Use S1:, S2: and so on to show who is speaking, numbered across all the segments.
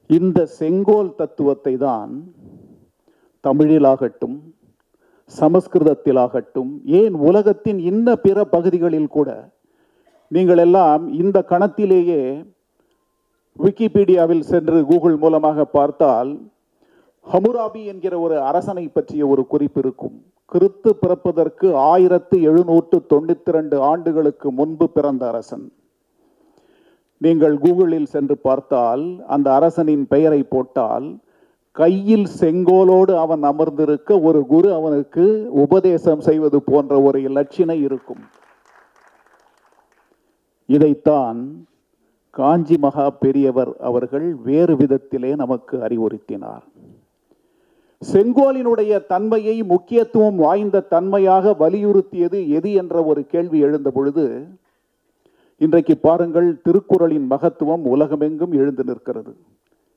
S1: இந்த செங்கோல் தத்துவத்தை தான் தமிழிலாகட்டும், சமஸ்கிருதத்திலாகட்டும், ஏன் உலகத்தின் இன்ன பிற பகுதிகளில் கூட நீங்கள் எல்லாம் இந்த கணத்திலேயே விக்கிபீடியாவில் சென்று கூகுள் மூலமாக பார்த்தால் ஹமுராபி என்கிற ஒரு அரசனை பற்றிய ஒரு குறிப்பு இருக்கும். கிறிஸ்து பிறப்பதற்கு 1792 ஆண்டுகளுக்கு முன்பு பிறந்த அரசன். நீங்கள் கூகுளில் சென்று பார்த்தால் அந்த அரசனின் பெயரை போட்டால் கையில் செங்கோலோடு அவன் அமர்ந்திருக்க ஒரு குரு அவனுக்கு உபதேசம் செய்வது போன்ற ஒரு இலட்சணை இருக்கும். இதைத்தான் காஞ்சி மகா பெரியவர் அவர்கள் வேறு விதத்திலே நமக்கு அறிவுறுத்தினார். செங்கோலினுடைய தன்மையை முக்கியத்துவம் வாய்ந்த தன்மையாக வலியுறுத்தியது எது என்ற ஒரு கேள்வி எழுந்த பொழுது, இன்றைக்கு பாருங்கள், திருக்குறளின் மகத்துவம் உலகமெங்கும் எழுந்து நிற்கிறது.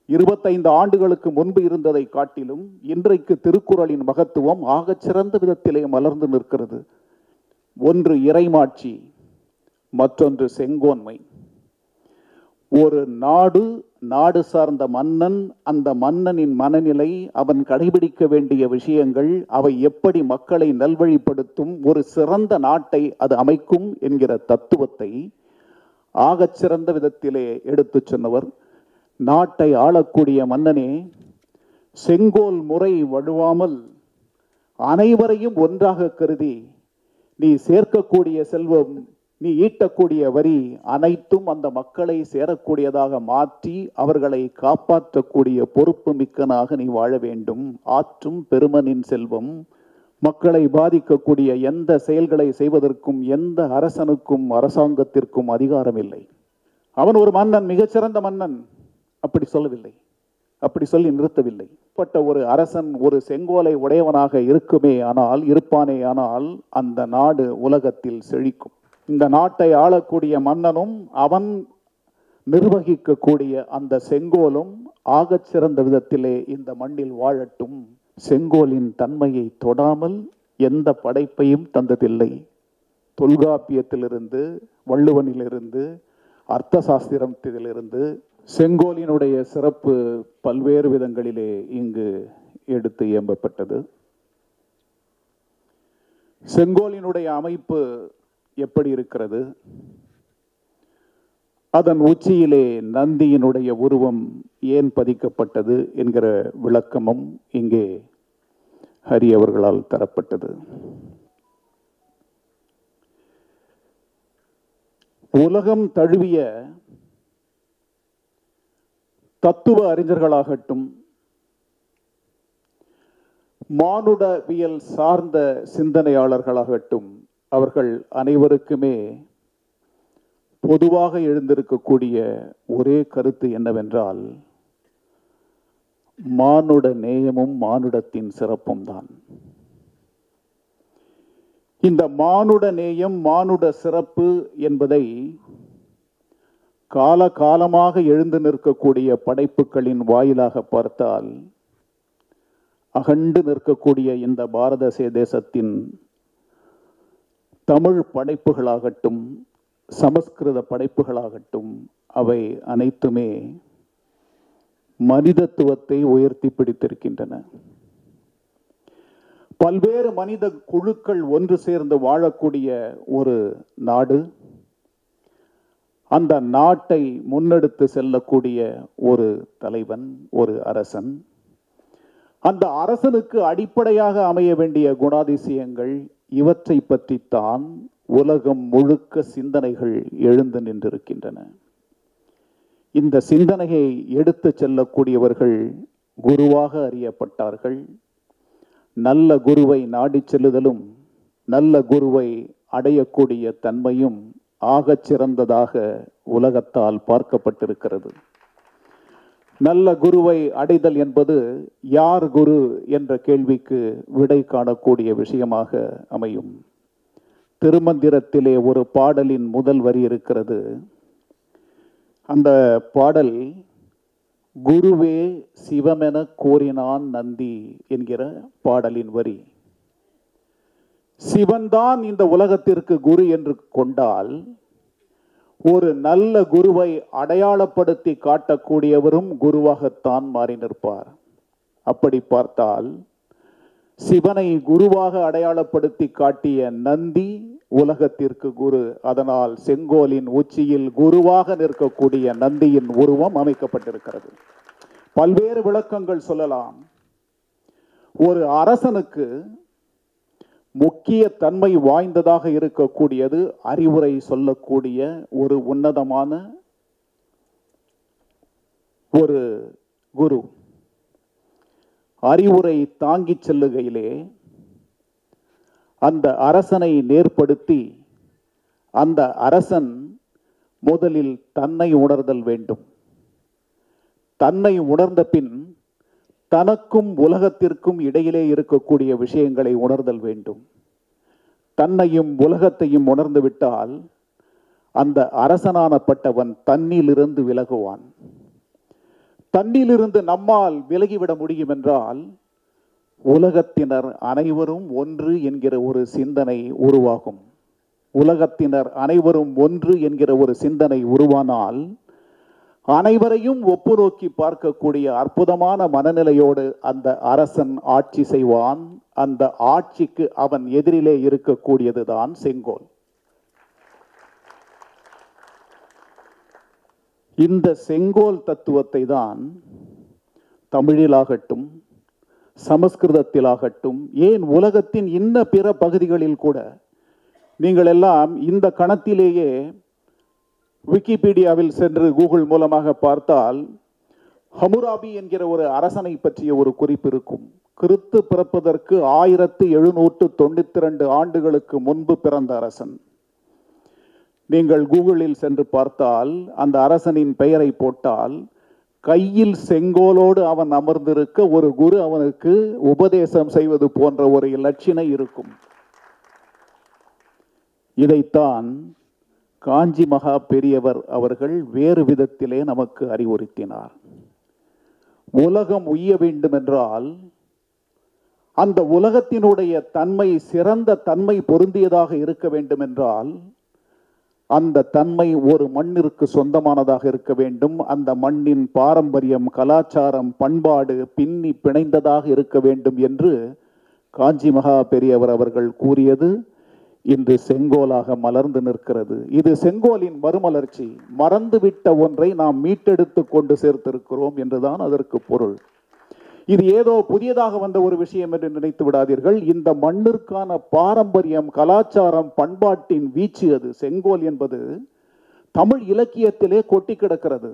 S1: 25 ஆண்டுகளுக்கு முன்பு இருந்ததை காட்டிலும் இன்றைக்கு திருக்குறளின் மகத்துவம் ஆகச்சிறந்த விதத்திலே மலர்ந்து நிற்கிறது. ஒன்று இறைமாட்சி, மற்றொன்று செங்கோன்மை. ஒரு நாடு சார்ந்த மன்னன், அந்த மன்னனின் மனநிலை, அவன் கடைபிடிக்க வேண்டிய விஷயங்கள், அவை எப்படி மக்களை நல்வழிப்படுத்தும், ஒரு சிறந்த நாட்டை அது அமைக்கும் என்கிற தத்துவத்தை ஆகச்சிறந்த விதத்திலே எடுத்து சொன்னவர். நாட்டை ஆளக்கூடிய மன்னனே, செங்கோல் முறை வழுவாமல் அனைவரையும் ஒன்றாக கருதி நீ சேர்க்கக்கூடிய செல்வம், நீ ஈட்டக்கூடிய வரி அனைத்தும் அந்த மக்களை சேரக்கூடியதாக மாற்றி அவர்களை காப்பாற்றக்கூடிய பொறுப்பு மிக்கனாக நீ வாழ வேண்டும். ஆற்றும் பெருமனின் செல்வம், மக்களை பாதிக்கக்கூடிய எந்த செயல்களை செய்வதற்கும் எந்த அரசனுக்கும் அரசாங்கத்திற்கும் அதிகாரம் இல்லை. அவன் ஒரு மன்னன், மிகச்சிறந்த மன்னன், அப்படி சொல்லவில்லை, அப்படி சொல்லி நிறுத்தவில்லை. ஒரு அரசன் ஒரு செங்கோலை உடையவனாக இருப்பானே ஆனால் அந்த நாடு உலகத்தில் செழிக்கும். இந்த நாட்டை ஆளக்கூடிய மன்னனும் அவன் நிர்வகிக்கக்கூடிய அந்த செங்கோலும் ஆகச்சிறந்த விதத்திலே இந்த மண்ணில் வாழட்டும். செங்கோலின் தன்மையை தொடாமல் எந்த படைப்பையும் தந்ததில்லை. தொல்காப்பியத்திலிருந்து, வள்ளுவனிலிருந்து, அர்த்த சாஸ்திரத்திலிருந்து செங்கோலினுடைய சிறப்பு பல்வேறு விதங்களிலே இங்கு எடுத்து இயம்பப்பட்டது. செங்கோலினுடைய அமைப்பு எப்படி இருக்கிறது? அதன் உச்சியிலே நந்தியினுடைய உருவம் ஏன் பதிக்கப்பட்டது என்கிற விளக்கமும் இங்கே ஹரி அவர்களால் தரப்பட்டது. உலகம் தழுவிய தத்துவ அறிஞர்களாகட்டும், மானுடவியல் சார்ந்த சிந்தனையாளர்களாகட்டும், அவர்கள் அனைவருக்குமே பொதுவாக எழுந்திருக்கக்கூடிய ஒரே கருத்து என்னவென்றால், மானுட நேயமும் மானுடத்தின் சிறப்பும் தான். இந்த மானுட நேயம், மானுட சிறப்பு என்பதை காலகாலமாக எழுந்து நிற்கக்கூடிய படைப்புகளின் வாயிலாக பார்த்தால், அகண்டு நிற்கக்கூடிய இந்த பாரத தேசத்தின் தமிழ் படைப்புகளாகட்டும், சமஸ்கிருத படைப்புகளாகட்டும், அவை அனைத்துமே மனிதத்துவத்தை உயர்த்தி பிடித்திருக்கின்றன. பல்வேறு மனித குழுக்கள் ஒன்று சேர்ந்து வாழக்கூடிய ஒரு நாடு, அந்த நாட்டை முன்னெடுத்து செல்லக்கூடிய ஒரு தலைவன், ஒரு அரசன், அந்த அரசனுக்கு அடிப்படையாக அமைய வேண்டிய குணாதிசயங்கள், இவற்றை பற்றித்தான் உலகம் முழுக்க சிந்தனைகள் எழுந்து நின்றிருக்கின்றன. இந்த சிந்தனையை எடுத்து செல்லக்கூடியவர்கள் குருவாக அறியப்பட்டார்கள். நல்ல குருவை நாடி செல்லுதலும் நல்ல குருவை அடையக்கூடிய தன்மையும் ஆகச் சிறந்ததாக உலகத்தால் பார்க்கப்பட்டிருக்கிறது. நல்ல குருவை அடைதல் என்பது யார் குரு என்ற கேள்விக்கு விடை காணக்கூடிய விஷயமாக அமையும். திருமந்திரத்திலே ஒரு பாடலின் முதல் வரி இருக்கிறது. அந்த பாடல் குருவே சிவமென கோரினான் நந்தி என்கிற பாடலின் வரி. சிவன்தான் இந்த உலகத்திற்கு குரு என்று கொண்டால், ஒரு நல்ல குருவை அடையாளப்படுத்தி காட்டக்கூடியவரும் குருவாகத்தான் மாறி நிற்பார். அப்படி பார்த்தால் சிவனை குருவாக அடையாளப்படுத்தி காட்டிய நந்தி உலகத்திற்கு குரு. அதனால் செங்கோலின் உச்சியில் குருவாக நிற்கக்கூடிய நந்தியின் உருவம் அமைக்கப்பட்டிருக்கிறது. பல்வேறு விளக்கங்கள் சொல்லலாம். ஒரு அரசனுக்கு முக்கிய தன்மை வாய்ந்ததாக இருக்கக்கூடியது அறிவுரை சொல்லக்கூடிய ஒரு உன்னதமான ஒரு குரு. அறிவுரை தாங்கி செல்லுகையிலே அந்த அரசனை நேர்படுத்தி அந்த அரசன் முதலில் தன்னை உணர்தல் வேண்டும். தன்னை உணர்ந்த பின் தனக்கும் உலகத்திற்கும் இடையிலே இருக்கக்கூடிய விஷயங்களை உணர்தல் வேண்டும். தன்னையும் உலகத்தையும் உணர்ந்து விட்டால் அந்த அரசனானப்பட்டவன் தன்னிலிருந்து விலகுவான். தன்னிலிருந்து நம்மால் விலகிவிட முடியும் என்றால் உலகத்தினர் அனைவரும் ஒன்று என்கிற ஒரு சிந்தனை உருவாகும். உலகத்தினர் அனைவரும் ஒன்று என்கிற ஒரு சிந்தனை உருவானால் அனைவரையும் ஒப்பு நோக்கி பார்க்கக்கூடிய அற்புதமான மனநிலையோடு அந்த அரசன் ஆட்சி செய்வான். அந்த ஆட்சிக்கு அவன் எதிரிலே இருக்கக்கூடியதுதான் செங்கோல். இந்த செங்கோல் தத்துவத்தை தான் தமிழிலாகட்டும் சமஸ்கிருதத்திலாகட்டும் ஏன் உலகத்தின் இன்ன பிற பகுதிகளில் கூட நீங்கள் எல்லாம் இந்த கணத்திலேயே விக்கிபீடியாவில் சென்று கூகுள் மூலமாக பார்த்தால் ஹமுராபி என்கிற ஒரு அரசனை பற்றிய ஒரு குறிப்பு இருக்கும். கிறிஸ்து பிறப்பதற்கு 1792 ஆண்டுகளுக்கு முன்பு பிறந்த அரசன். நீங்கள் கூகுளில் சென்று பார்த்தால் அந்த அரசனின் பெயரை போட்டால் கையில் செங்கோலோடு அவன் அமர்ந்திருக்க ஒரு குரு அவனுக்கு உபதேசம் செய்வது போன்ற ஒரு இலட்சணை இருக்கும். இதைத்தான் காஞ்சி மகா பெரியவர் அவர்கள் வேறு விதத்திலே நமக்கு அறிவுறுத்தினார். உலகம் உய்ய வேண்டும் என்றால் அந்த உலகத்தினுடைய தன்மை சிறந்த தன்மை பொருந்தியதாக இருக்க வேண்டும் என்றால் அந்த தன்மை ஒரு மண்ணிற்கு சொந்தமானதாக இருக்க வேண்டும். அந்த மண்ணின் பாரம்பரியம், கலாச்சாரம், பண்பாடு பின்னி பிணைந்ததாக இருக்க வேண்டும் என்று காஞ்சி மகா பெரியவர் அவர்கள் கூறியது இன்று செங்கோலாக மலர்ந்து நிற்கிறது. இது செங்கோலின் மறுமலர்ச்சி. மறந்துவிட்ட ஒன்றை நாம் மீட்டெடுத்து கொண்டு சேர்த்திருக்கிறோம் என்றுதான் அதற்கு பொருள். இது ஏதோ புதியதாக வந்த ஒரு விஷயம் என்று நினைத்து விடாதீர்கள். இந்த மண்ணிற்கான பாரம்பரியம், கலாச்சாரம், பண்பாட்டின் வீச்சு அது. செங்கோல் என்பது தமிழ் இலக்கியத்திலே கொட்டி கிடக்கிறது.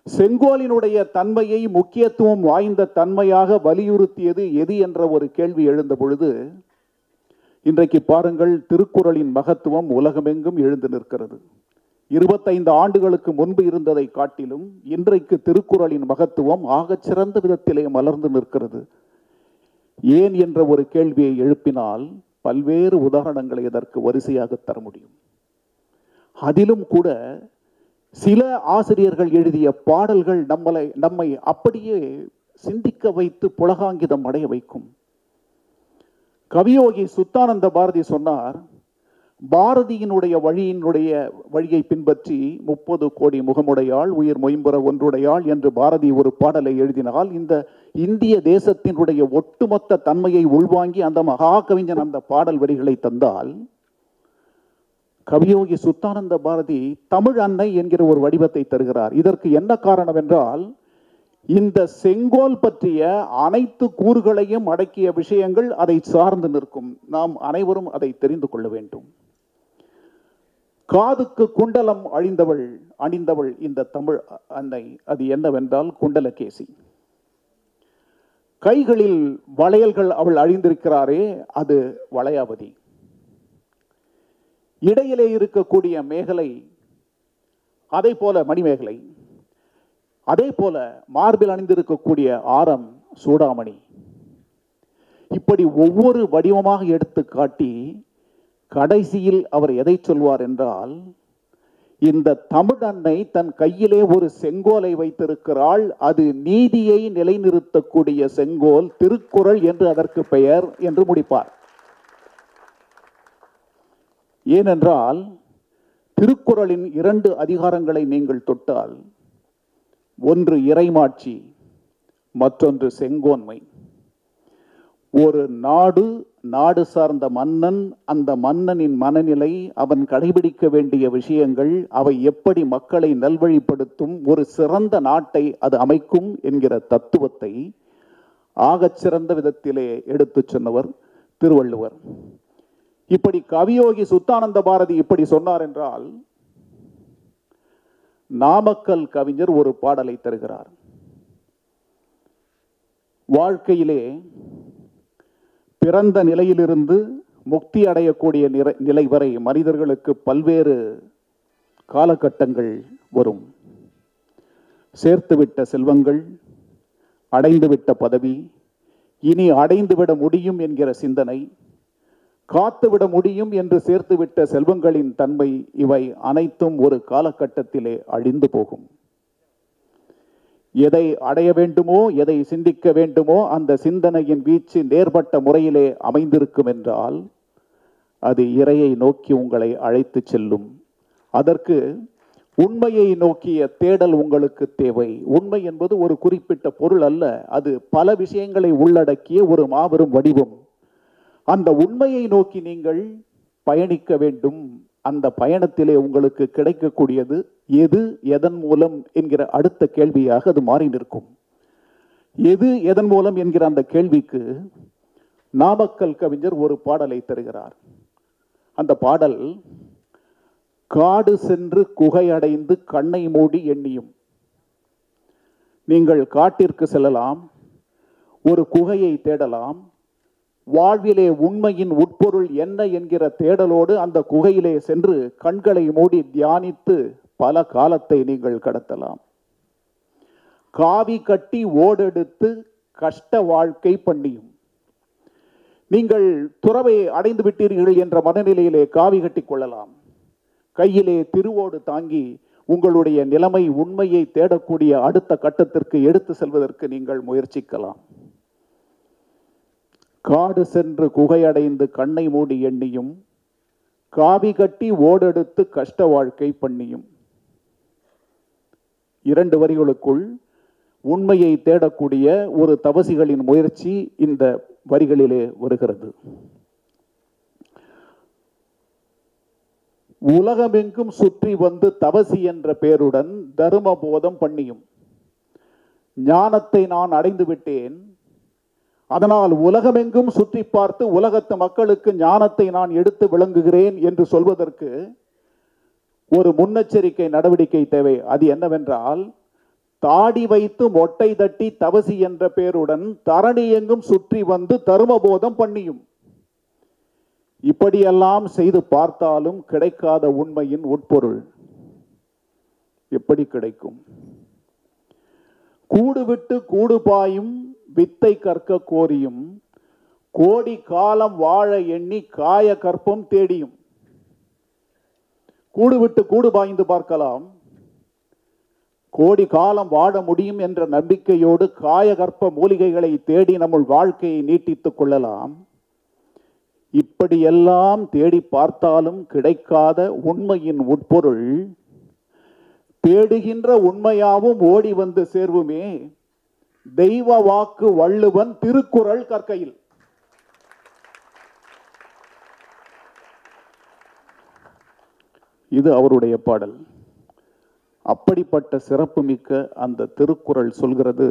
S1: செங்கோலினுடைய தன்மையை முக்கியத்துவம் வாய்ந்த தன்மையாக வலியுறுத்தியது எது என்ற ஒரு கேள்வி எழுந்த பொழுது இன்றைக்கு பாருங்கள், திருக்குறளின் மகத்துவம் உலகமெங்கும் எழுந்து நிற்கிறது. 25 ஆண்டுகளுக்கு முன்பு இருந்ததை காட்டிலும் இன்றைக்கு திருக்குறளின் மகத்துவம் ஆகச்சிறந்த விதத்திலே மலர்ந்து நிற்கிறது. ஏன் என்ற ஒரு கேள்வியை எழுப்பினால் பல்வேறு உதாரணங்களை இதற்கு வரிசையாக தர முடியும். அதிலும் கூட சில ஆசிரியர்கள் எழுதிய பாடல்கள் நம்மை அப்படியே சிந்திக்க வைத்து புலகாங்கிதம் அடைய வைக்கும். கவியோகி சுத்தானந்த பாரதி சொன்னார், பாரதியினுடைய வழியை பின்பற்றி 30 கோடி முகமுடையாள் உயிர் மொயம்புற ஒன்றுடையாள் என்று பாரதி ஒரு பாடலை எழுதினால் இந்த இந்திய தேசத்தினுடைய ஒட்டுமொத்த தன்மையை உள்வாங்கி அந்த மகா கவிஞன் அந்த பாடல் வரிகளை தந்தால் கவியோகி சுத்தானந்த பாரதி தமிழ் அன்னை என்கிற ஒரு வடிவத்தை தருகிறார். இதற்கு என்ன காரணம் என்றால் இந்த செங்கோல் பற்றிய அனைத்து கூறுகளையும் அடக்கிய விஷயங்கள் அதை சார்ந்து நிற்கும். நாம் அனைவரும் அதை தெரிந்து கொள்ள வேண்டும். காதுக்கு குண்டலம் அணிந்தவள் இந்த தமிழ் அன்னை. அது என்னவென்றால் குண்டலகேசி. கைகளில் வளையல்கள் அவள் அணிந்திருக்கிறாரே, அது வளையாபதி. இடையிலே இருக்கக்கூடிய மேகலை, அதே போல மணிமேகலை, அதே போல மார்பில் அணிந்திருக்கக்கூடிய ஆரம் சூடாமணி. இப்படி ஒவ்வொரு வடிவமாக எடுத்து காட்டி கடைசியில் அவர் எதை சொல்வார் என்றால், இந்த தமிழ் அன்னை தன் கையிலே ஒரு செங்கோலை வைத்திருக்கிறாள். அது நீதியை நிலைநிறுத்தக்கூடிய செங்கோல், திருக்குறள் என்று அதற்கு பெயர் என்று முடிப்பார். ஏனென்றால் திருக்குறளின் 2 அதிகாரங்களை நீங்கள் தொட்டால், ஒன்று இறைமாட்சி, மற்றொன்று செங்கோன்மை. ஒரு நாடு சார்ந்த மன்னன், அந்த மன்னனின் மனநிலை, அவன் கடைபிடிக்க வேண்டிய விஷயங்கள், அவை எப்படி மக்களை நல்வழிப்படுத்தும், ஒரு சிறந்த நாட்டை அது அமைக்கும் என்கிற தத்துவத்தை ஆகச் சிறந்த விதத்திலே எடுத்துச் சொன்னவர் திருவள்ளுவர். இப்படி கவியோகி சுத்தானந்த பாரதி இப்படி சொன்னார் என்றால், நாமக்கல் கவிஞர் ஒரு பாடலை தருகிறார். வாழ்க்கையிலே பிறந்த நிலையிலிருந்து முக்தி அடையக்கூடிய நிலை வரை மனிதர்களுக்கு பல்வேறு காலகட்டங்கள் வரும். சேர்த்துவிட்ட செல்வங்கள், அடைந்துவிட்ட பதவி, இனி அடைந்துவிட முடியும் என்கிற சிந்தனை, காத்துவிட முடியும் என்று சேர்த்துவிட்ட செல்வங்களின் தன்மை, இவை அனைத்தும் ஒரு காலகட்டத்திலே அழிந்து போகும். எதை அடைய வேண்டுமோ, எதை சிந்திக்க வேண்டுமோ, அந்த சிந்தனையின் வீச்சு நேர்பட்ட முறையிலே அமைந்திருக்கும் என்றால் அது இறையை நோக்கி உங்களை அழைத்து செல்லும். அதற்கு உண்மையை நோக்கிய தேடல் உங்களுக்கு தேவை. உண்மை என்பது ஒரு குறிப்பிட்ட பொருள் அல்ல, அது பல விஷயங்களை உள்ளடக்கிய ஒரு மாபெரும் வடிவம். அந்த உண்மையை நோக்கி நீங்கள் பயணிக்க வேண்டும். அந்த பயணத்திலே உங்களுக்கு கிடைக்கக்கூடியது எது, எதன் மூலம் என்கிற அடுத்த கேள்வியாக அது மாறி நிற்கும். எது, எதன் மூலம் என்கிற அந்த கேள்விக்கு நாமக்கல் கவிஞர் ஒரு பாடலை தருகிறார். அந்த பாடல், காடு சென்று குகையடைந்து கண்ணை மூடி எண்ணியும். நீங்கள் காட்டிற்கு செல்லலாம், ஒரு குகையை தேடலாம், வாழ்விலே உண்மையின் உட்பொருள் என்ன என்கிற தேடலோடு அந்த குகையிலே சென்று கண்களை மூடி தியானித்து பல காலத்தை நீங்கள் கடத்தலாம். காவி கட்டி ஓடெடுத்து கஷ்ட வாழ்க்கை பண்ணியும். நீங்கள் துறவை அடைந்து விட்டீர்கள் என்ற மனநிலையிலே காவி கட்டி கொள்ளலாம். கையிலே திருவோடு தாங்கி உங்களுடைய நிலைமை உண்மையை தேடக்கூடிய அடுத்த கட்டத்திற்கு எடுத்து செல்வதற்கு நீங்கள் முயற்சிக்கலாம். காடு சென்று குகையடைந்து கண்ணை மூடி எண்ணியும், காவி கட்டி ஓடெடுத்து கஷ்ட வாழ்க்கை பண்ணியும். 2 வரிகளுக்குள் உண்மையை தேடக்கூடிய ஒரு தவசிகளின் முயற்சி இந்த வரிகளிலே வருகிறது. உலகமெங்கும் சுற்றி வந்து தவசி என்ற பெயருடன் தர்ம போதம் பண்ணியும். ஞானத்தை நான் அடைந்து விட்டேன், அதனால் உலகமெங்கும் சுற்றி பார்த்து உலகத்து மக்களுக்கு ஞானத்தை நான் எடுத்து விளங்குகிறேன் என்று சொல்வதற்கு ஒரு முன்னெச்சரிக்கை நடவடிக்கை தேவை. அது என்னவென்றால், தாடி வைத்து மொட்டை தட்டி தவசி என்ற பெயருடன் தரணி எங்கும் சுற்றி வந்து தர்மபோதம் பண்ணியும். இப்படியெல்லாம் செய்து பார்த்தாலும் கிடைக்காத உண்மையின் உட்பொருள் எப்படி கிடைக்கும்? கூடு விட்டு கூடு பாயும் வித்தை கற்க கோரியும், கோடி காலம் வாழ எண்ணி காய கற்பம் தேடியும். கூடு விட்டு கூடு பாய்ந்து பார்க்கலாம், கோடி காலம் வாழ முடியும் என்ற நம்பிக்கையோடு காயகற்ப மூலிகைகளை தேடி நம்முள் வாழ்க்கையை நீட்டித்துக் கொள்ளலாம். இப்படியெல்லாம் தேடி பார்த்தாலும் கிடைக்காத உண்மையின் உட்பொருள், தேடுகின்ற உண்மையாவும் ஓடி வந்து சேர்வுமே தெய்வ வாக்கு வள்ளுவன் திருக்குறள் கற்கையில். இது அவருடைய பாடல். அப்படிப்பட்ட சிறப்புமிக்க அந்த திருக்குறள் சொல்கிறது,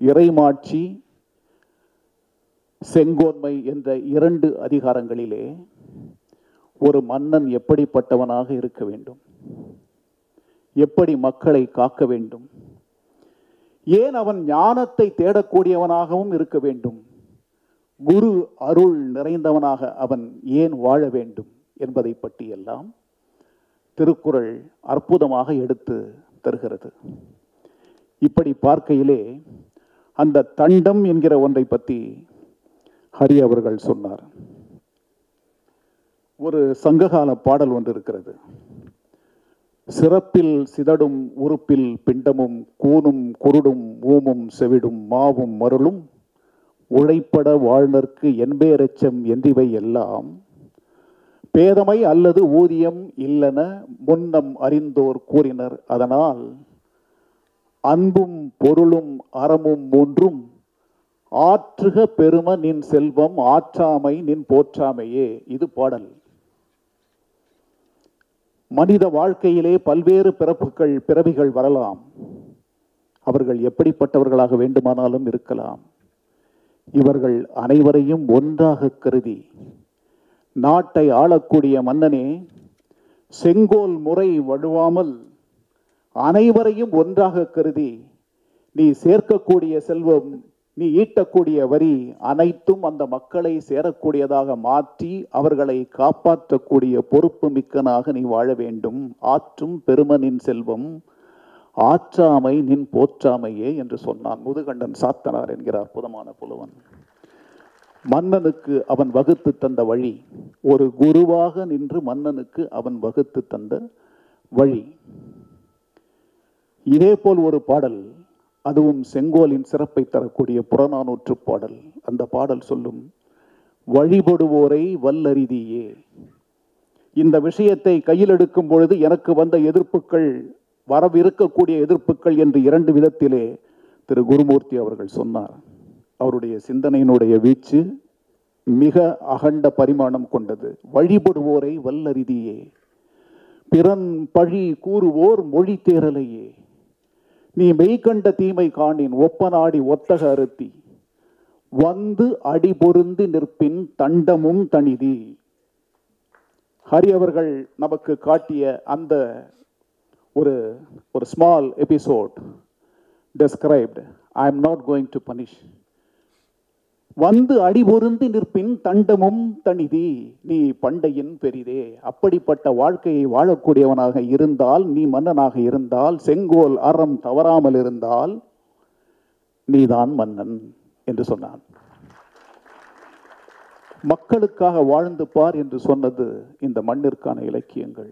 S1: இறைமாட்சி செங்கோன்மை என்ற 2 அதிகாரங்களிலே ஒரு மன்னன் எப்படிப்பட்டவனாக இருக்க வேண்டும், எப்படி மக்களை காக்க வேண்டும், ஏன் அவன் ஞானத்தை தேடக்கூடியவனாகவும் இருக்க வேண்டும், குரு அருள் நிறைந்தவனாக அவன் ஏன் வாழ வேண்டும் என்பதை பற்றியெல்லாம் திருக்குறள் அற்புதமாக எடுத்து தருகிறது. இப்படி பார்க்கையிலே அந்த தண்டம் என்கிற ஒன்றை பற்றி ஹரி அவர்கள் சொன்னார். ஒரு சங்ககால பாடல் ஒன்று இருக்கிறது. சிறப்பில் சிதடும் உறுப்பில் பிண்டமும் கூனும் குருடும் ஊமும் செவிடும் மாவும் மருளும் உழைப்பட வாழ்நர்க்கு என்பேரச்சம் என்றிவை எல்லாம் பேதமை அல்லது ஊதியம் இல்லென முன்னம் அறிந்தோர் கூறினர். அதனால் அன்பும் பொருளும் அறமும் மூன்றும் ஆற்றுக பெரும நின் செல்வம் ஆற்றாமை நின் போற்றாமையே. இது பாடல். மனித வாழ்க்கையிலே பல்வேறு பிறவிகள் வரலாம். அவர்கள் எப்படிப்பட்டவர்களாக வேண்டுமானாலும் இருக்கலாம். இவர்கள் அனைவரையும் ஒன்றாக கருதி, நாட்டை ஆளக்கூடிய மன்னனே, செங்கோல் முறை வழுவாமல் அனைவரையும் ஒன்றாக கருதி, நீ சேர்க்கக்கூடிய செல்வம், நீ ஈட்டக்கூடிய வரி அனைத்தும் அந்த மக்களை சேரக்கூடியதாக மாற்றி அவர்களை காப்பாற்றக்கூடிய பொறுப்பு மிக்கனாக நீ வாழ வேண்டும். ஆற்றும் பெருமனின் செல்வம் ஆற்றாமை நின் போற்றாமையே என்று சொன்னான் முதுகண்டன் சாத்தனார் என்கிற அற்புதமான புலவன். மன்னனுக்கு அவன் வகுத்து தந்த வழி, ஒரு குருவாக நின்று மன்னனுக்கு அவன் வகுத்து தந்த வழி. இதே போல் ஒரு பாடல், அதுவும் செங்கோலின் சிறப்பை தரக்கூடிய புறநானூற்று பாடல். அந்த பாடல் சொல்லும், வழிபடுவோரை வல்லறிதியே. இந்த விஷயத்தை கையில் எடுக்கும் பொழுது எனக்கு வந்த எதிர்ப்புகள், வரவிருக்கக்கூடிய எதிர்ப்புகள் என்று இரண்டு விதத்திலே திரு குருமூர்த்தி அவர்கள் சொன்னார். அவருடைய சிந்தனையினுடைய வீச்சு மிக அகண்ட பரிமாணம் கொண்டது. வழிபடுவோரை வல்லறிதியே, பிறன் பழி கூறுவோர் மொழி தேரலையே, நீ மெய்கண்ட தீமை காணின் ஒப்பநாடி ஒத்தக அறுத்தி, வந்து அடி பொருந்தி நிற்பின் தண்டமும் தனிதி. ஹரி அவர்கள் நமக்கு காட்டிய அந்த ஒரு small episode described, I am not going to punish. வந்து அடி பொருந்தி நிற்பின் தண்டமும் தனிதி, நீ பண்டையின் பெரிதே. அப்படிப்பட்ட வாழ்க்கையை வாழக்கூடியவனாக இருந்தால், நீ மன்னனாக இருந்தால், செங்கோல் அறம் தவறாமல் இருந்தால் நீதான் மன்னன் என்று சொன்னான். மக்களுக்காக வாழ்ந்து பார் என்று சொன்னது இந்த மண்ணிற்கான இலக்கியங்கள்.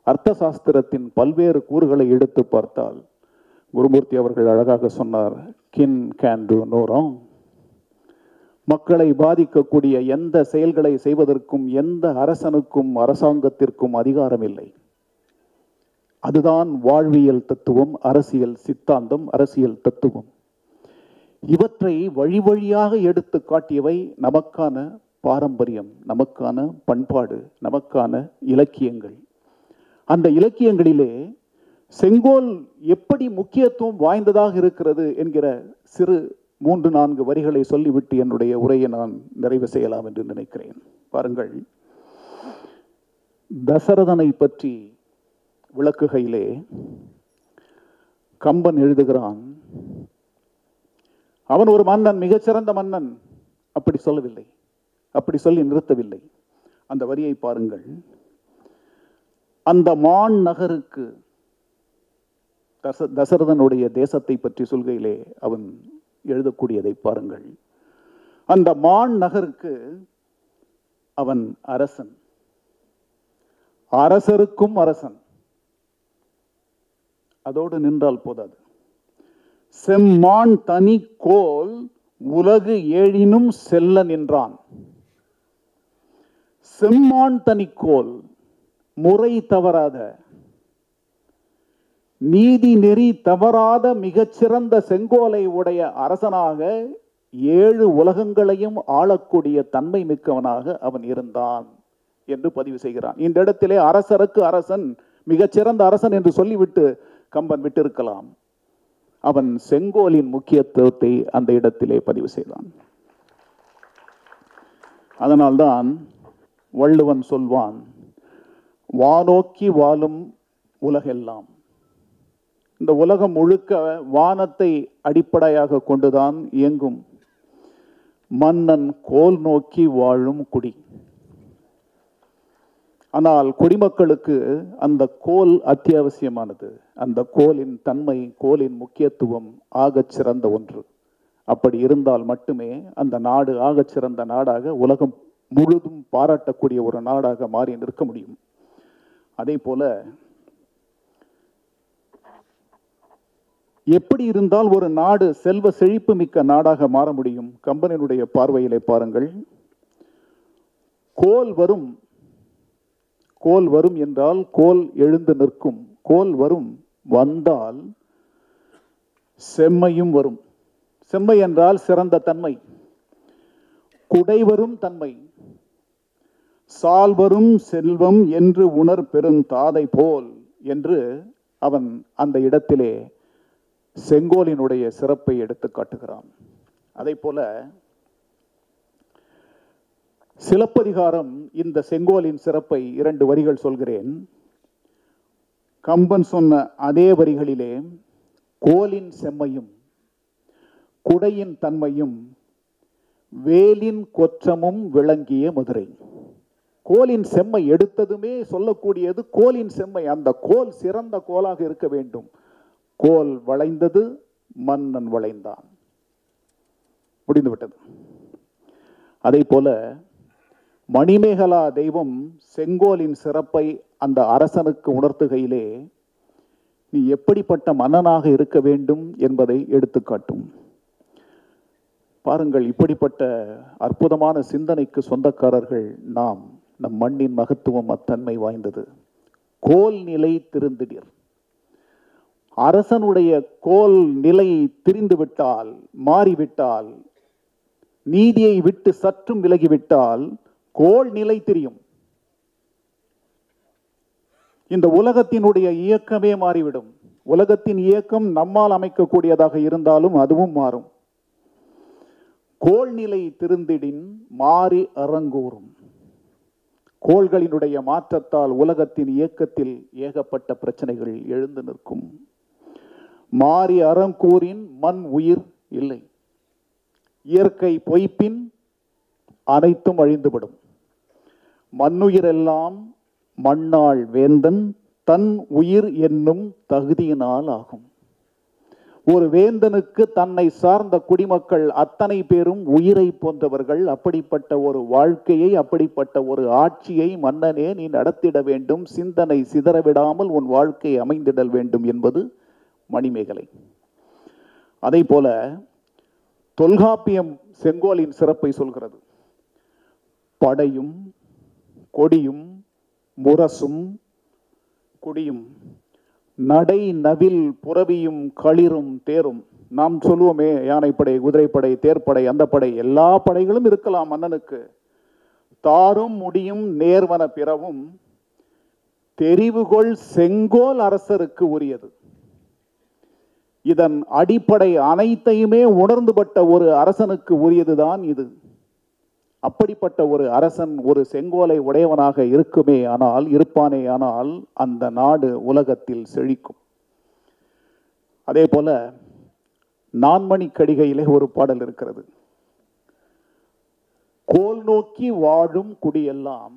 S1: அர்த்த சாஸ்திரத்தின் பல்வேறு கூறுகளை எடுத்து பார்த்தால் குருமூர்த்தி அவர்கள் அழகாக சொன்னார், கின் கேன் டு நோ ராங். மக்களை பாதிக்கக்கூடிய எந்த செயல்களை செய்வதற்கும் எந்த அரசனுக்கும் அரசாங்கத்திற்கும் அதிகாரம் இல்லை. அதுதான் வாழ்வியல் தத்துவம், அரசியல் சித்தாந்தம், அரசியல் தத்துவம். இவற்றை வழி வழியாக எடுத்து காட்டியவை நமக்கான பாரம்பரியம், நமக்கான பண்பாடு, நமக்கான இலக்கியங்கள். அந்த இலக்கியங்களிலே செங்கோல் எப்படி முக்கியத்துவம் வாய்ந்ததாக இருக்கிறது என்கிற சிறு 3-4 வரிகளை சொல்லிவிட்டு என்னுடைய உரையை நான் நிறைவு செய்யலாம் என்று நினைக்கிறேன். பாருங்கள், தசரதனை பற்றி விளக்குகையிலே கம்பன் எழுதுகிறான், அவன் ஒரு மன்னன், மிகச்சிறந்த மன்னன். அப்படி சொல்லவில்லை, அப்படி சொல்லி நிறுத்தவில்லை. அந்த வரியை பாருங்கள். அந்த மான் நகருக்கு, தசரதனுடைய தேசத்தை பற்றி சொல்கையிலே அவன் எழுதக்கூடியதை பாருங்கள். அந்த மான் நகருக்கு அவன் அரசன், அரசருக்கும் அரசன். அதோடு நின்றால் போதாது. செம்மான் தனி கோல் உலகு ஏழினும் செல்ல நின்றான். செம்மான் தனி கோல், முறை தவறாத, நீதி நெறி தவறாத மிகச்சிறந்த செங்கோலை உடைய அரசனாக 7 உலகங்களையும் ஆளக்கூடிய தன்மை மிக்கவனாக அவன் இருந்தான் என்று பதிவு செய்கிறான். இந்த இடத்திலே அரசருக்கு அரசன், மிகச்சிறந்த அரசன் என்று சொல்லிவிட்டு கம்பன் விட்டிருக்கலாம். அவன் செங்கோலின் முக்கியத்துவத்தை அந்த இடத்திலே பதிவு செய்தான். அதனால்தான் வள்ளுவன் சொல்வான், வானோக்கி வாழும் உலகெல்லாம். இந்த உலகம் முழுக்க வானத்தை அடிப்படையாக கொண்டுதான் இயங்கும். மன்னன் கோல் நோக்கி வாழும் குடி. ஆனால் குடிமக்களுக்கு அந்த கோல் அத்தியாவசியமானது. அந்த கோலின் தன்மை, கோலின் முக்கியத்துவம் ஆகச் சிறந்த ஒன்று. அப்படி இருந்தால் மட்டுமே அந்த நாடு ஆகச் சிறந்த நாடாக, உலகம் முழுதும் பாராட்டக்கூடிய ஒரு நாடாக மாறி நிற்க முடியும். அதே போல எப்படி இருந்தால் ஒரு நாடு செல்வ செழிப்பு மிக்க நாடாக மாற முடியும்? கம்பனினுடைய பார்வையிலே பாருங்கள். கோல் வரும், கோல் வரும் என்றால் கோல் எழுந்து நிற்கும். கோல் வரும், வந்தால் செம்மையும் வரும். செம்மை என்றால் சிறந்த தன்மை. குடை வரும் தன்மை. சால்வரும் செல்வம் என்று உணர் பெருந்தாதை போல் என்று அவன் அந்த இடத்திலே செங்கோலினுடைய சிறப்பை எடுத்து காட்டுகிறான். அதை போல சிலப்பதிகாரம் இந்த செங்கோலின் சிறப்பை 2 வரிகள் சொல்கிறேன். கம்பன் சொன்ன அதே வரிகளிலே கோலின் செம்மையும் குடையின் தன்மையும் வேலின் கொற்றமும் விளங்கிய மதுரை. கோலின் செம்மை எடுத்ததுமே சொல்லக்கூடியது கோலின் செம்மை. அந்த கோல் சிறந்த கோலாக இருக்க வேண்டும். கோல் வளைந்தது, மன்னன் வளைந்தான், முடிந்துவிட்டது. அதை போல மணிமேகலா தெய்வம் செங்கோலின் சிறப்பை அந்த அரசனுக்கு உணர்த்துகையிலே நீ எப்படிப்பட்ட மன்னனாக இருக்க வேண்டும் என்பதை எடுத்துக்காட்டும். பாருங்கள், இப்படிப்பட்ட அற்புதமான சிந்தனைக்கு சொந்தக்காரர்கள் நாம். நம் மண்ணின் மகத்துவம் அத்தன்மை வாய்ந்தது. கோல் நிலை திருந்திடீர். அரசனுடைய கோல் நிலை திரிந்துவிட்டால், மாறிவிட்டால், நீதியை விட்டு சற்றும் விலகிவிட்டால் கோல் நிலை தெரியும். இந்த உலகத்தினுடைய இயக்கமே மாறிவிடும். உலகத்தின் இயக்கம் நம்மால் அமைக்கக்கூடியதாக இருந்தாலும் அதுவும் மாறும். கோள்நிலை திருந்திடின் மாறி அரங்கூறும். கோள்களினுடைய மாற்றத்தால் உலகத்தின் இயக்கத்தில் ஏகப்பட்ட பிரச்சனைகள் எழுந்து நிற்கும். மாறி அரங்கூரின் மண் உயிர் இல்லை. இயற்கை பொய்ப்பின் அனைத்தும் அழிந்துவிடும். மண்ணுயிரெல்லாம் மண்ணாள் வேந்தன் தன் உயிர் என்னும் தகுதியினால் ஆகும். ஒரு வேந்தனுக்கு தன்னை சார்ந்த குடிமக்கள் அத்தனை பேரும் உயிரை போன்றவர்கள். அப்படிப்பட்ட ஒரு வாழ்க்கையை, அப்படிப்பட்ட ஒரு ஆட்சியை மன்னனே நீ நடத்திட வேண்டும். சிந்தனை சிதறவிடாமல் உன் வாழ்க்கை அமைந்திடல் வேண்டும் என்பது மணிமேகலை. அதை போல தொல்காப்பியம் செங்கோலின் சிறப்பை சொல்கிறது. படையும் கொடியும் முரசும் குடியும் நடை நவில் புறவியும் களிரும் தேரும். நாம் சொல்லுவோமே, யானைப்படை, குதிரைப்படை, தேர்ப்படை, அந்த படை, எல்லா படைகளும் இருக்கலாம் மன்னனுக்கு. தாரும் முடியும் நேர்வன பிறவும் தெரிவுகொள் செங்கோல் அரசருக்கு உரியது. இதன் அடிப்படை அனைத்தையுமே உணர்ந்துபட்ட ஒரு அரசனுக்கு உரியதுதான் இது. அப்படிப்பட்ட ஒரு அரசன் ஒரு செங்கோலை உடையவனாக இருப்பானே ஆனால் அந்த நாடு உலகத்தில் செழிக்கும். அதே போல நான்மணி கடிகையிலே ஒரு பாடல் இருக்கிறது. கோல் நோக்கி வாழும் குடியெல்லாம்.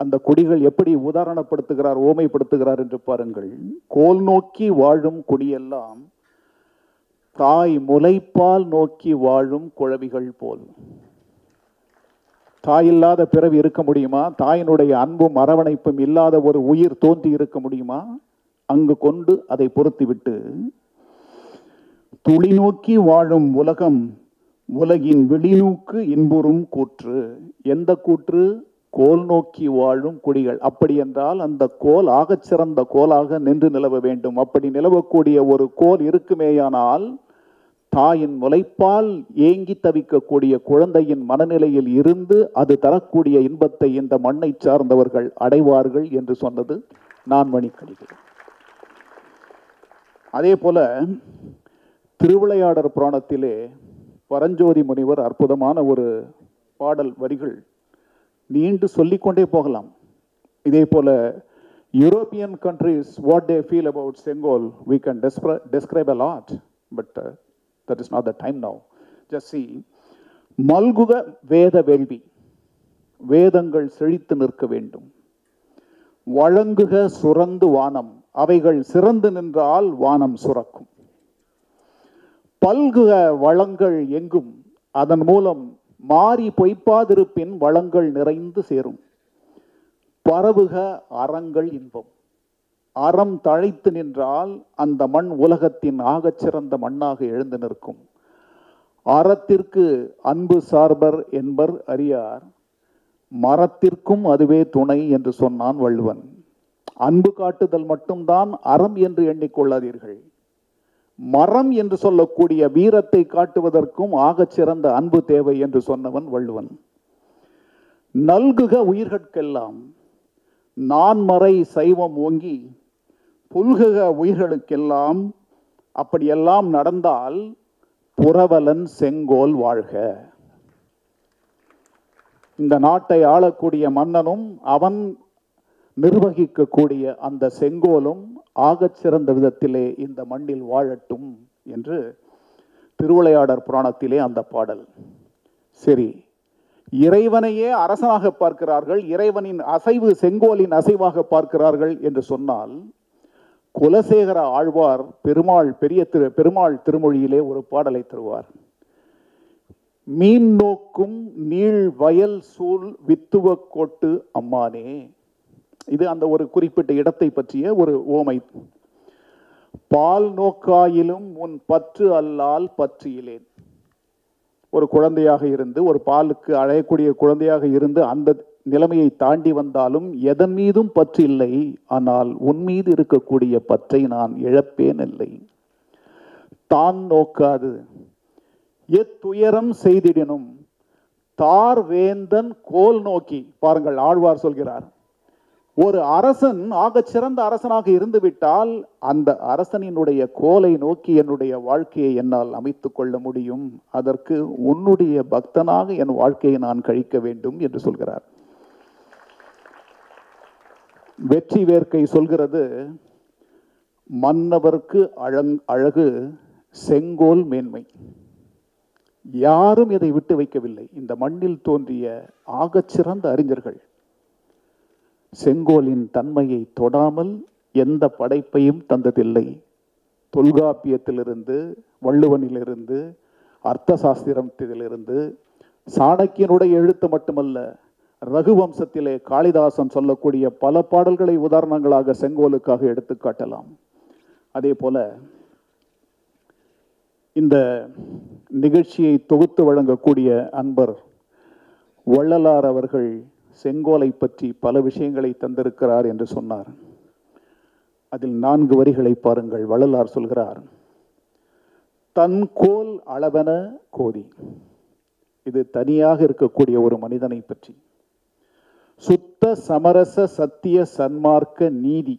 S1: அந்த குடிகள் எப்படி உதாரணப்படுத்துகிறார், ஓமைப்படுத்துகிறார் என்று பாருங்கள். கோல் நோக்கி வாழும் குடியெல்லாம் தாய் முலைப்பால் நோக்கி வாழும் குழவிகள் போல். தாயில்லாத பிறவி இருக்க முடியுமா? தாயினுடைய அன்பும் அரவணைப்பும் இல்லாத ஒரு உயிர் தோன்றி இருக்க முடியுமா? அங்கு கொண்டு அதை பொருத்திவிட்டு துளி நோக்கி வாழும் உலகம் உலகின் வெளிநோக்கு இன்புறும் கூற்று. எந்த கூற்று? கோல் நோக்கி வாழும் குடிகள். அப்படி என்றால் அந்த கோல் ஆகச் சிறந்த கோலாக நின்று நிலவ வேண்டும். அப்படி நிலவக்கூடிய ஒரு கோல் இருக்குமேயானால் தாயின் முலைப்பால் ஏங்கி தவிக்கக்கூடிய குழந்தையின் மனநிலையில் இருந்து அது தரக்கூடிய இன்பத்தை இந்த மண்ணை சார்ந்தவர்கள் அடைவார்கள் என்று சொன்னது நான்மணி கடிகை. அதே போல திருவிளையாடற் புராணத்திலே பரஞ்சோதி முனிவர் அற்புதமான ஒரு பாடல் வரிகள் நீண்டு சொல்லிக்கொண்டே போகலாம். இதே போல European countries, what they feel about Sengol, we can describe a lot, but that is not the time now. Just see. மல்குக வேத வேள்வி. வேதங்கள் செழித்து நிற்க வேண்டும். வழங்குக சுரந்து வானம். அவைகள் சிறந்து நின்றால் வானம் சுரக்கும். பல்குக வளங்கள் எங்கும். அதன் மூலம் மாறி பொய்ப்பாதிருப்பின் வளங்கள் நிறைந்து சேரும். பரவுக அறங்கள் இன்பம். அறம் தழைத்து நின்றால் அந்த மண் உலகத்தின் ஆகச்சிறந்த மண்ணாக எழுந்து நிற்கும். அறத்திற்கு அன்பு சார்பர் என்பர் அறியார். மரத்திற்கும் அதுவே துணை என்று சொன்னான் வள்ளுவன். அன்பு காட்டுதல் மட்டும்தான் அறம் என்று எண்ணிக்கொள்ளாதீர்கள். மரம் என்று சொல்லக்கூடிய வீரத்தை காட்டுவதற்கும் ஆகச் சிறந்த அன்பு தேவை என்று சொன்னவன் வள்ளுவன். நல்குக உயிர்கட்கெல்லாம் நான்மறை சைவம் ஓங்கி புல்குக உயிர்களுக்கெல்லாம், அப்படியெல்லாம் நடந்தால் புரவலன் செங்கோல் வாழ்க. இந்த நாட்டை ஆளக்கூடிய மன்னனும் அவன் நிர்வகிக்கக்கூடிய அந்த செங்கோலும் ஆகச் சிறந்த விதத்திலே இந்த மண்ணில் வாழட்டும் என்று திருவிளையாடற் புராணத்திலே அந்த பாடல். சரி, இறைவனையே அரசனாக பார்க்கிறார்கள், இறைவனின் அசைவு செங்கோலின் அசைவாக பார்க்கிறார்கள் என்று சொன்னால், குலசேகர ஆழ்வார் பெருமாள் திருமொழியிலே ஒரு பாடலை தருவார். மீன் நோக்கும் நீள் வயல் சூழ் வித்துவ கோட்டு அம்மானே. இது அந்த ஒரு குறிப்பிட்ட இடத்தை பற்றிய ஒரு ஓமை. பால் நோக்காயிலும் உன் பற்று அல்லால் பற்றியிலேன். ஒரு குழந்தையாக இருந்து, ஒரு பாலுக்கு அழையக்கூடிய குழந்தையாக இருந்து அந்த நிலைமையை தாண்டி வந்தாலும் எதன் மீதும் பற்று இல்லை, ஆனால் உன் மீது இருக்கக்கூடிய பற்றை நான் இழப்பேன் இல்லை. தான் நோக்காது எத்துயரம் செய்திடனும் தார் வேந்தன் கோல் நோக்கி. பாருங்கள், ஆழ்வார் சொல்கிறார், ஒரு அரசன் ஆகச் சிறந்த அரசனாக இருந்து விட்டால் அந்த அரசனினுடைய கோலை நோக்கி என்னுடைய வாழ்க்கையை என்னால் அமைத்துக் கொள்ள முடியும். அதற்கு உன்னுடைய பக்தனாக என் வாழ்க்கையை நான் கழிக்க வேண்டும் என்று சொல்கிறார். வெற்றி வேர்க்கை சொல்கிறது, மன்னவர்க்கு அழகு செங்கோல் மேன்மை. யாரும் இதை விட்டு வைக்கவில்லை. இந்த மண்ணில் தோன்றிய ஆகச் சிறந்த அறிஞர்கள் செங்கோலின் தன்மையை தொடாமல் எந்த படைப்பையும் தந்ததில்லை. தொல்காப்பியத்திலிருந்து, வள்ளுவனிலிருந்து, அர்த்த சாஸ்திரத்திலிருந்து, சாணக்கியனுடைய எழுத்து மட்டுமல்ல, ரகுவம்சத்திலே காளிதாசன் சொல்லக்கூடிய பல பாடல்களை உதாரணங்களாக செங்கோலுக்காக எடுத்து காட்டலாம். அதே போல இந்த நிகழ்ச்சியை தொகுத்து வழங்கக்கூடிய அன்பர் வள்ளலார் அவர்கள் செங்கோலை பற்றி பல விஷயங்களை தந்திருக்கிறார் என்று சொன்னார். அதில் 4 வரிகளை பாருங்கள். வள்ளலார் சொல்கிறார், தன் கோல் அளவென கோதி. இது தனியாக இருக்கக்கூடிய ஒரு மனிதனை பற்றி. சுத்த சமரச சத்திய சன்மார்க்க நீதி.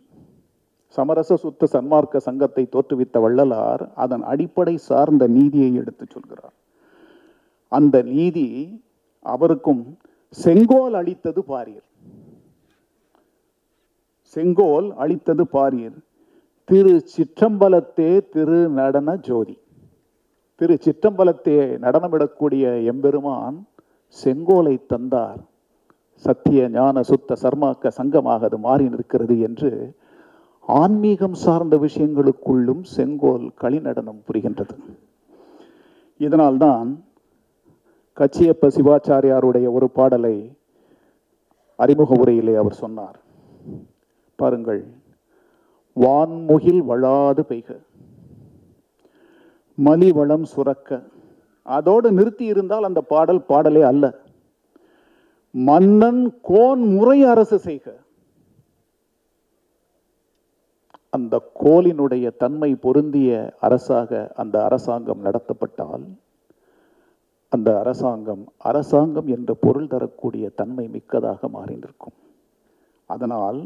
S1: சமரச சுத்த சன்மார்க்க சங்கத்தை தோற்றுவித்த வள்ளலார் அதன் அடிப்படை சார்ந்த நீதியை எடுத்து சொல்கிறார். அந்த நீதி அவருக்கும் செங்கோல் அளித்தது பாரீர். செங்கோல் அளித்தது பாரீர். திரு சிற்றம்பலத்தே திரு நடன ஜோதி. திரு சிற்றம்பலத்தே நடனமிடக்கூடிய எம்பெருமான் செங்கோலை தந்தார். சத்திய ஞான சுத்த சர்மாக்க சங்கமாக அது மாறி நிற்கிறது என்று ஆன்மீகம் சார்ந்த விஷயங்களுக்குள்ளும் செங்கோல் களிநடனம் புரிகின்றது. இதனால்தான் கச்சியப்ப சிவாச்சாரியாருடைய ஒரு பாடலை அறிமுக உரையிலே அவர் சொன்னார். பாருங்கள், வான்முகில் வளாது பெய்க மலிவளம் சுரக்க. அதோடு நிறுத்தி இருந்தால் அந்த பாடல் பாடலே அல்ல. மன்னன் கோன் முறை அரசு செய்க. அந்த கோலினுடைய தன்மை பொருந்திய அரசாக அந்த அரசாங்கம் நடத்தப்பட்டால் அந்த அரசாங்கம் என்ற பொருள் தரக்கூடிய தன்மை மிக்கதாக மாறி நிற்கும். அதனால்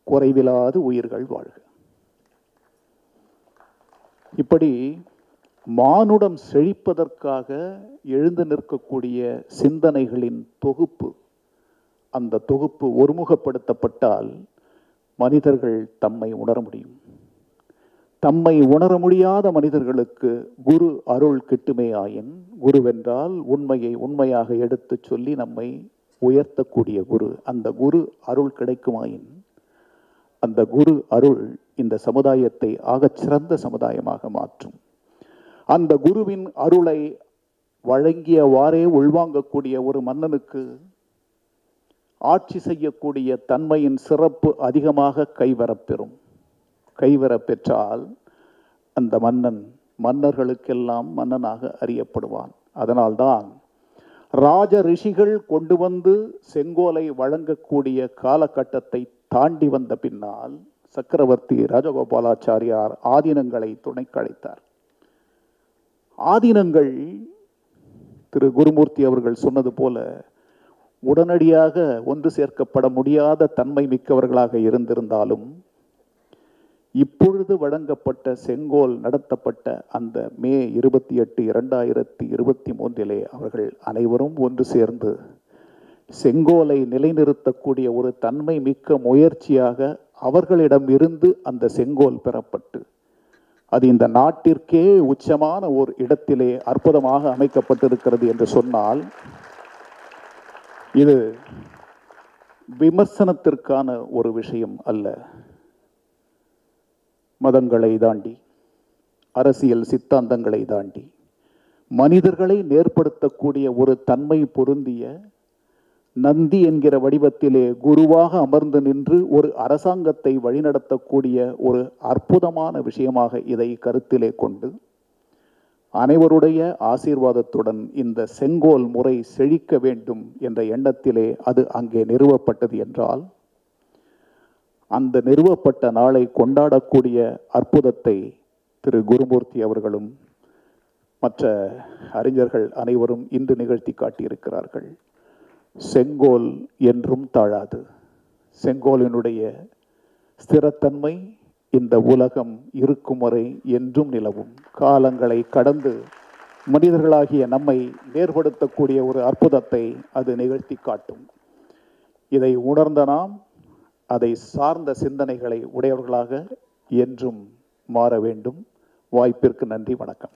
S1: குறைவிலாது உயிர்கள் வாழ்க. இப்படி மானுடம் செழிப்பதற்காக எழுந்து நிற்கக்கூடிய சிந்தனைகளின் தொகுப்பு, அந்த தொகுப்பு ஒருமுகப்படுத்தப்பட்டால் மனிதர்கள் தம்மை உணர முடியும். தம்மை உணர முடியாத மனிதர்களுக்கு குரு அருள் கிட்டுமே ஆயின், குருவென்றால் உண்மையை உண்மையாக எடுத்து சொல்லி நம்மை உயர்த்தக்கூடிய குரு, அந்த குரு அருள் கிடைக்குமாயின் அந்த குரு அருள் இந்த சமுதாயத்தை ஆகச் சிறந்த சமுதாயமாக மாற்றும். அந்த குருவின் அருளை வழங்கியவாறே உள்வாங்கக்கூடிய ஒரு மன்னனுக்கு ஆட்சி செய்யக்கூடிய தன்மையின் சிறப்பு அதிகமாக கைவரப்பெறும். கைவரப்பெற்றால் அந்த மன்னன் மன்னர்களுக்கெல்லாம் மன்னனாக அறியப்படுவான். அதனால்தான் ராஜ ரிஷிகள் கொண்டு வந்து செங்கோலை வழங்கக்கூடிய காலகட்டத்தை தாண்டி வந்த பின்னால் சக்கரவர்த்தி ராஜகோபாலாச்சாரியார் ஆதீனங்களை துணைக்கு அழைத்தார். ஆதீனங்கள் திரு குருமூர்த்தி அவர்கள் சொன்னது போல உடனடியாக ஒன்று சேர்க்கப்பட முடியாத தன்மை மிக்கவர்களாக இருந்திருந்தாலும் இப்பொழுது வழங்கப்பட்ட செங்கோல் நடத்தப்பட்ட அந்த மே 28, 2023 அவர்கள் அனைவரும் ஒன்று சேர்ந்து செங்கோலை நிலைநிறுத்தக்கூடிய ஒரு தன்மை மிக்க முயற்சியாக அவர்களிடம் இருந்து அந்த செங்கோல் பெறப்பட்டு அது இந்த நாட்டிற்கே உச்சமான ஒரு இடத்திலே அற்புதமாக அமைக்கப்பட்டிருக்கிறது என்று சொன்னால் இது விமர்சனத்திற்கான ஒரு விஷயம் அல்ல. மதங்களை தாண்டி, அரசியல் சித்தாந்தங்களை தாண்டி மனிதர்களை நேர்படுத்தக்கூடிய ஒரு தன்மை பொருந்திய நந்தி என்கிற வடிவத்திலே குருவாக அமர்ந்து நின்று ஒரு அரசாங்கத்தை வழிநடத்தக்கூடிய ஒரு அற்புதமான விஷயமாக இதை கருத்திலே கொண்டு அனைவருடைய ஆசீர்வாதத்துடன் இந்த செங்கோல் முறை செழிக்க வேண்டும் என்ற எண்ணத்திலே அது அங்கே நிறுவப்பட்டது என்றால் அந்த நிறுவப்பட்ட நாளை கொண்டாடக்கூடிய அற்புதத்தை திரு குருமூர்த்தி அவர்களும் மற்ற அறிஞர்கள் அனைவரும் இன்று நிகழ்த்தி காட்டியிருக்கிறார்கள். செங்கோல் என்றும் தாழாது. செங்கோலினுடைய ஸ்திரத்தன்மை இந்த உலகம் இருக்கும் வரை என்றும் நிலவும். காலங்களை கடந்து மனிதர்களாகிய நம்மை நேர்படுத்தக்கூடிய ஒரு அற்புதத்தை அது நிகழ்த்தி காட்டும். இதை உணர்ந்த நாம் அதை சார்ந்த சிந்தனைகளை உடையவர்களாக என்றும் மாற வேண்டும். வாய்ப்பிற்கு நன்றி. வணக்கம்.